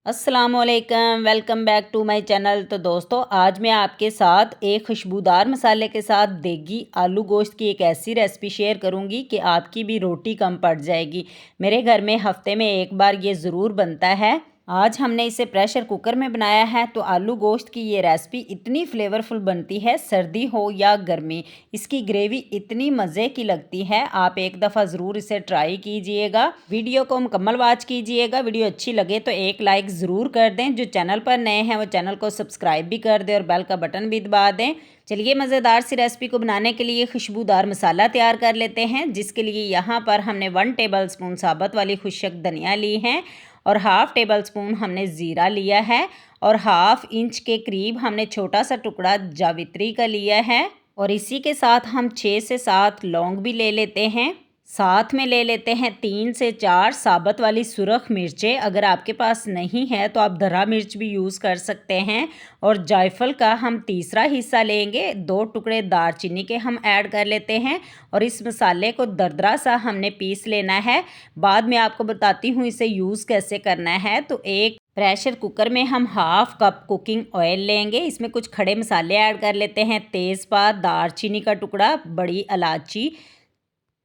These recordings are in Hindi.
अस्सलामुअलैकुम, welcome back to my channel. तो दोस्तों, आज मैं आपके साथ एक खुशबूदार मसाले के साथ देगी आलू गोश्त की एक ऐसी रेसिपी शेयर करूंगी कि आपकी भी रोटी कम पड़ जाएगी। मेरे घर में हफ्ते में एक बार ये ज़रूर बनता है। आज हमने इसे प्रेशर कुकर में बनाया है। तो आलू गोश्त की ये रेसिपी इतनी फ्लेवरफुल बनती है, सर्दी हो या गर्मी, इसकी ग्रेवी इतनी मज़े की लगती है। आप एक दफ़ा ज़रूर इसे ट्राई कीजिएगा। वीडियो को मुकम्मल वॉच कीजिएगा। वीडियो अच्छी लगे तो एक लाइक ज़रूर कर दें। जो चैनल पर नए हैं वो चैनल को सब्सक्राइब भी कर दें और बेल का बटन भी दबा दें। चलिए मज़ेदार सी रेसिपी को बनाने के लिए खुशबूदार मसाला तैयार कर लेते हैं। जिसके लिए यहाँ पर हमने 1 टेबल स्पून साबुत वाली खुशक धनिया ली है और हाफ़ टेबल स्पून हमने ज़ीरा लिया है और हाफ़ इंच के करीब हमने छोटा सा टुकड़ा जावित्री का लिया है। और इसी के साथ हम 6 से 7 लौंग भी ले लेते हैं। साथ में ले लेते हैं 3 से 4 साबुत वाली सुरख मिर्चें। अगर आपके पास नहीं है तो आप धरा मिर्च भी यूज़ कर सकते हैं। और जायफल का हम तीसरा हिस्सा लेंगे। 2 टुकड़े दालचीनी के हम ऐड कर लेते हैं और इस मसाले को दरदरा सा हमने पीस लेना है। बाद में आपको बताती हूँ इसे यूज़ कैसे करना है। तो एक प्रेशर कुकर में हम हाफ़ कप कुकिंग ऑयल लेंगे। इसमें कुछ खड़े मसाले ऐड कर लेते हैं। तेज़पात, दालचीनी का टुकड़ा, बड़ी इलायची,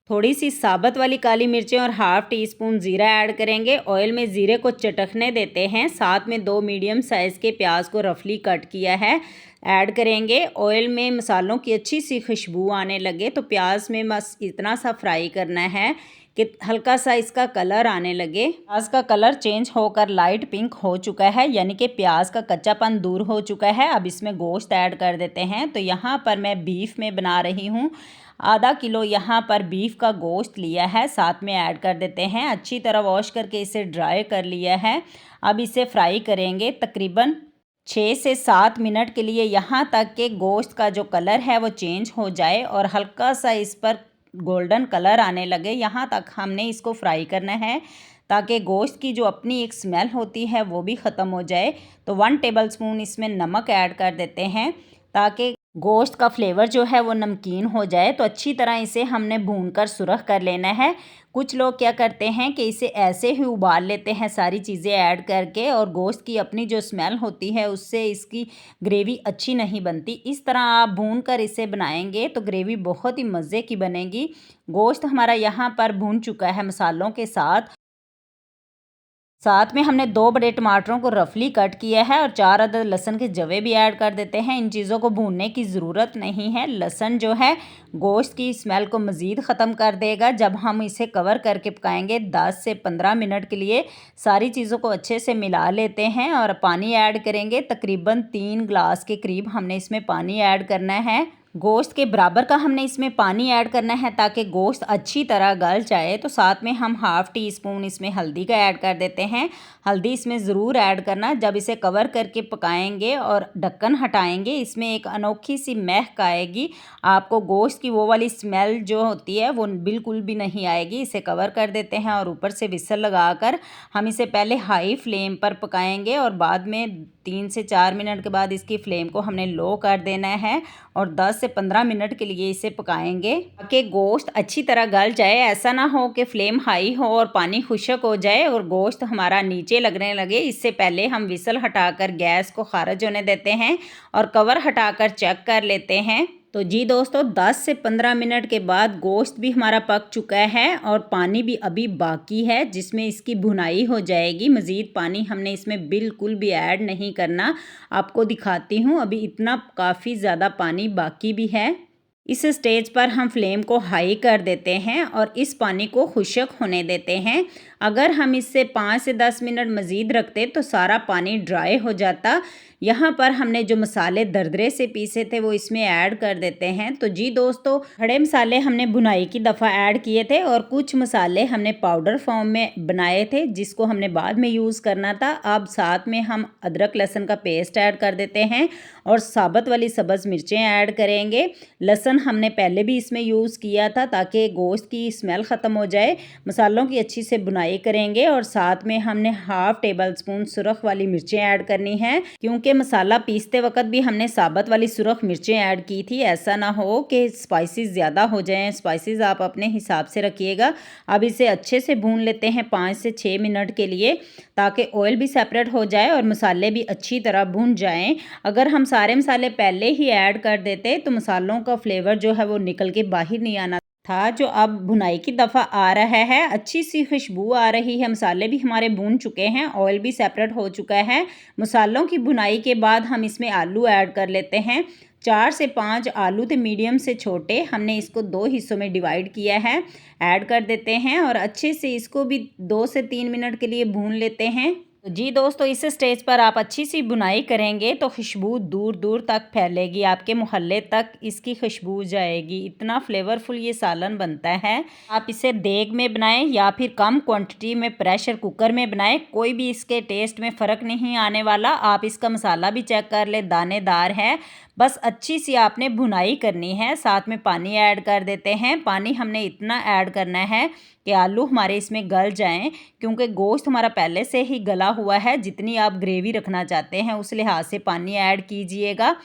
थोड़ी सी साबुत वाली काली मिर्चें और हाफ़ टी स्पून ज़ीरा ऐड करेंगे। ऑयल में ज़ीरे को चटकने देते हैं। साथ में 2 मीडियम साइज़ के प्याज को रफली कट किया है ऐड करेंगे। ऑयल में मसालों की अच्छी सी खुशबू आने लगे तो प्याज में बस इतना सा फ्राई करना है कि हल्का सा इसका कलर आने लगे। प्याज का कलर चेंज होकर लाइट पिंक हो चुका है, यानी कि प्याज का कच्चापन दूर हो चुका है। अब इसमें गोश्त ऐड कर देते हैं। तो यहाँ पर मैं बीफ में बना रही हूँ। आधा किलो यहाँ पर बीफ का गोश्त लिया है, साथ में ऐड कर देते हैं। अच्छी तरह वॉश करके इसे ड्राई कर लिया है। अब इसे फ्राई करेंगे तकरीबन 6 से 7 मिनट के लिए, यहाँ तक कि गोश्त का जो कलर है वो चेंज हो जाए और हल्का सा इस पर गोल्डन कलर आने लगे। यहाँ तक हमने इसको फ्राई करना है ताकि गोश्त की जो अपनी एक स्मेल होती है वो भी ख़त्म हो जाए। तो 1 टेबल स्पून इसमें नमक ऐड कर देते हैं ताकि गोश्त का फ्लेवर जो है वो नमकीन हो जाए। तो अच्छी तरह इसे हमने भूनकर सुरख कर लेना है। कुछ लोग क्या करते हैं कि इसे ऐसे ही उबाल लेते हैं सारी चीज़ें ऐड करके, और गोश्त की अपनी जो स्मेल होती है उससे इसकी ग्रेवी अच्छी नहीं बनती। इस तरह आप भून कर इसे बनाएंगे तो ग्रेवी बहुत ही मज़े की बनेगी। गोश्त हमारा यहाँ पर भून चुका है मसालों के साथ। साथ में हमने 2 बड़े टमाटरों को रफली कट किया है और 4 अदद लहसुन के जवे भी ऐड कर देते हैं। इन चीज़ों को भूनने की ज़रूरत नहीं है। लहसुन जो है गोश्त की स्मेल को मज़ीद ख़त्म कर देगा। जब हम इसे कवर करके पकाएंगे 10 से 15 मिनट के लिए, सारी चीज़ों को अच्छे से मिला लेते हैं और पानी ऐड करेंगे। तकरीबन 3 गिलास के करीब हमने इसमें पानी ऐड करना है। गोश्त के बराबर का हमने इसमें पानी ऐड करना है ताकि गोश्त अच्छी तरह गल जाए। तो साथ में हम हाफ़ टी स्पून इसमें हल्दी का ऐड कर देते हैं। हल्दी इसमें ज़रूर ऐड करना। जब इसे कवर करके पकाएंगे और ढक्कन हटाएंगे, इसमें एक अनोखी सी महक आएगी। आपको गोश्त की वो वाली स्मेल जो होती है वो बिल्कुल भी नहीं आएगी। इसे कवर कर देते हैं और ऊपर से विसल लगाकर हम इसे पहले हाई फ्लेम पर पकाएंगे और बाद में 3 से 4 मिनट के बाद इसकी फ्लेम को हमने लो कर देना है और 10 से 15 मिनट के लिए इसे पकाएंगे ताकि गोश्त अच्छी तरह गल जाए। ऐसा ना हो कि फ्लेम हाई हो और पानी खुश्क हो जाए और गोश्त हमारा नीचे लगने लगे। इससे पहले हम विसल हटाकर गैस को खारिज होने देते हैं और कवर हटाकर चेक कर लेते हैं। तो जी दोस्तों, 10 से 15 मिनट के बाद गोश्त भी हमारा पक चुका है और पानी भी अभी बाकी है जिसमें इसकी भुनाई हो जाएगी। मज़ीद पानी हमने इसमें बिल्कुल भी ऐड नहीं करना। आपको दिखाती हूँ, अभी इतना काफ़ी ज़्यादा पानी बाकी भी है। इस स्टेज पर हम फ्लेम को हाई कर देते हैं और इस पानी को खुश्क होने देते हैं। अगर हम इससे 5 से 10 मिनट मज़ीद रखते तो सारा पानी ड्राई हो जाता। यहाँ पर हमने जो मसाले दरदरे से पीसे थे वो इसमें ऐड कर देते हैं। तो जी दोस्तों, खड़े मसाले हमने भुनाई की दफ़ा ऐड किए थे और कुछ मसाले हमने पाउडर फॉर्म में बनाए थे जिसको हमने बाद में यूज़ करना था। अब साथ में हम अदरक लहसुन का पेस्ट ऐड कर देते हैं और साबुत वाली सब्ज़ मिर्चें ऐड करेंगे। लहसुन लहसुन हमने पहले भी इसमें यूज़ किया था ताकि गोश्त की स्मेल ख़त्म हो जाए। मसालों की अच्छी से बुनाई करेंगे और साथ में हमने हाफ़ टेबल स्पून सुरख वाली मिर्चें ऐड करनी है, क्योंकि मसाला पीसते वक्त भी हमने साबुत वाली सुरख मिर्चें ऐड की थी। ऐसा ना हो कि स्पाइसेस ज़्यादा हो जाएं। स्पाइसेस आप अपने हिसाब से रखिएगा। अब इसे अच्छे से भून लेते हैं 5 से 6 मिनट के लिए, ताकि ऑयल भी सेपरेट हो जाए और मसाले भी अच्छी तरह भून जाएं। अगर हम सारे मसाले पहले ही ऐड कर देते तो मसालों का फ्लेवर जो है वो निकल के बाहर नहीं आना था, जो अब भुनाई की दफ़ा आ रहा है। अच्छी सी खुशबू आ रही है। मसाले भी हमारे भून चुके हैं, ऑयल भी सेपरेट हो चुका है। मसालों की भुनाई के बाद हम इसमें आलू ऐड कर लेते हैं। 4 से 5 आलू थे, मीडियम से छोटे। हमने इसको 2 हिस्सों में डिवाइड किया है। ऐड कर देते हैं और अच्छे से इसको भी 2 से 3 मिनट के लिए भून लेते हैं। तो जी दोस्तों, इस स्टेज पर आप अच्छी सी बुनाई करेंगे तो खुशबू दूर दूर तक फैलेगी, आपके मोहल्ले तक इसकी खुशबू जाएगी। इतना फ्लेवरफुल ये सालन बनता है। आप इसे देग में बनाएं या फिर कम क्वांटिटी में प्रेशर कुकर में बनाएं, कोई भी इसके टेस्ट में फ़र्क नहीं आने वाला। आप इसका मसाला भी चेक कर ले, दानेदार है। बस अच्छी सी आपने भुनाई करनी है। साथ में पानी ऐड कर देते हैं। पानी हमने इतना ऐड करना है कि आलू हमारे इसमें गल जाएं, क्योंकि गोश्त हमारा पहले से ही गला हुआ है। जितनी आप ग्रेवी रखना चाहते हैं उस लिहाज से पानी ऐड कीजिएगा।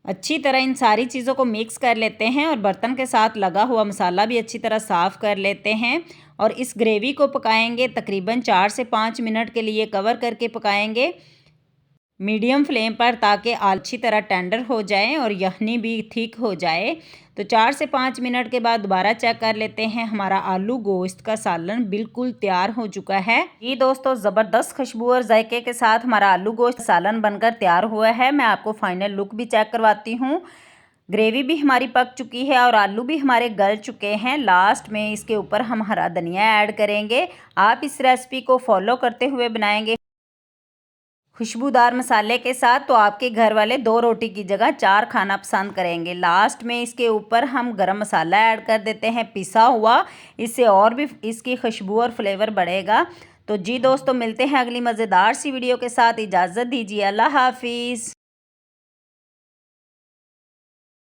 अच्छी तरह इन सारी चीज़ों को मिक्स कर लेते हैं और बर्तन के साथ लगा हुआ मसाला भी अच्छी तरह साफ़ कर लेते हैं। और इस ग्रेवी को पकाएंगे तकरीबन 4 से 5 मिनट के लिए, कवर करके पकाएंगे मीडियम फ्लेम पर, ताकि अच्छी तरह टेंडर हो जाए और यखनी भी थिक हो जाए। तो 4 से 5 मिनट के बाद दोबारा चेक कर लेते हैं। हमारा आलू गोश्त का सालन बिल्कुल तैयार हो चुका है। ये दोस्तों, ज़बरदस्त खुशबू और जायके के साथ हमारा आलू गोश्त सालन बनकर तैयार हुआ है। मैं आपको फाइनल लुक भी चेक करवाती हूँ। ग्रेवी भी हमारी पक चुकी है और आलू भी हमारे गल चुके हैं। लास्ट में इसके ऊपर हम हरा धनिया ऐड करेंगे। आप इस रेसिपी को फॉलो करते हुए बनाएंगे खुशबूदार मसाले के साथ, तो आपके घर वाले 2 रोटी की जगह 4 खाना पसंद करेंगे। लास्ट में इसके ऊपर हम गरम मसाला ऐड कर देते हैं पिसा हुआ, इससे और भी इसकी खुशबू और फ्लेवर बढ़ेगा। तो जी दोस्तों, मिलते हैं अगली मज़ेदार सी वीडियो के साथ। इजाज़त दीजिए, अल्लाह हाफिज़।